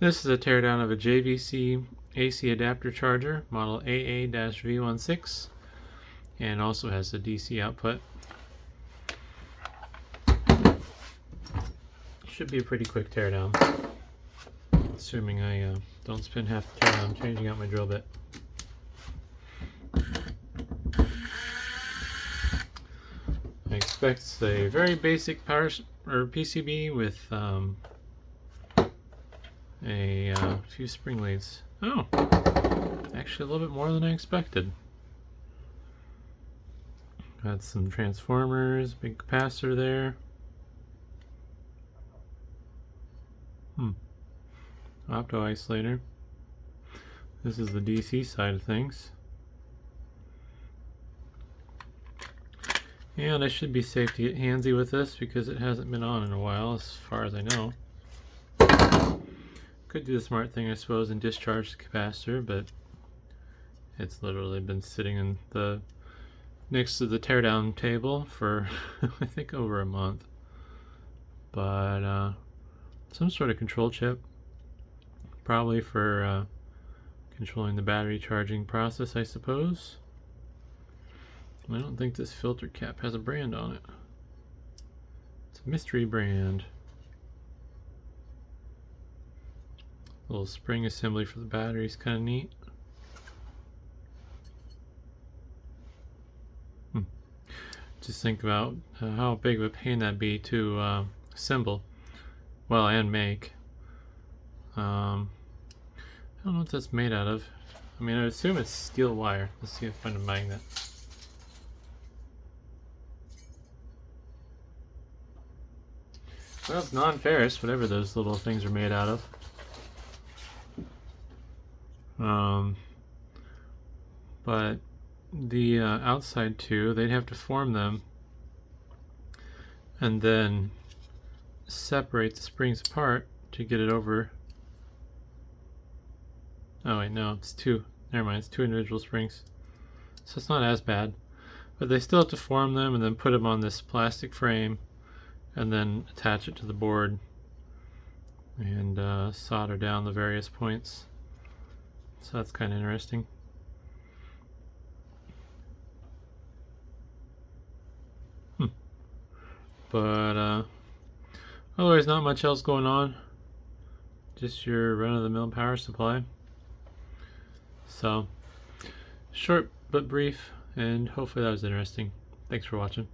This is a teardown of a JVC AC adapter charger, model AA-V16, and also has a DC output. Should be a pretty quick teardown, assuming I don't spend half the teardown changing out my drill bit. I expect a very basic power or PCB with a few spring leads. Oh, actually a little bit more than I expected. Got some transformers, big capacitor there. Opto isolator. This is the DC side of things. And I should be safe to get handsy with this because it hasn't been on in a while as far as I know. Could do the smart thing, I suppose, and discharge the capacitor, but it's literally been sitting in the next to the teardown table for I think over a month. But some sort of control chip, probably for controlling the battery charging process, I suppose. I don't think this filter cap has a brand on it. It's a mystery brand. Little spring assembly for the battery is kind of neat. Just think about how big of a pain that'd be to assemble, well, and make. I don't know what that's made out of. I mean, I would assume it's steel wire. Let's see if I find a magnet. Well, it's non-ferrous, whatever those little things are made out of. But the outside two, they'd have to form them and then separate the springs apart to get it over. Oh wait, no, it's two. Never mind, it's two individual springs. So it's not as bad. But they still have to form them and then put them on this plastic frame and then attach it to the board and solder down the various points. So that's kind of interesting. But otherwise not much else going on. Just your run-of-the-mill power supply. So, short but brief, and hopefully that was interesting. Thanks for watching.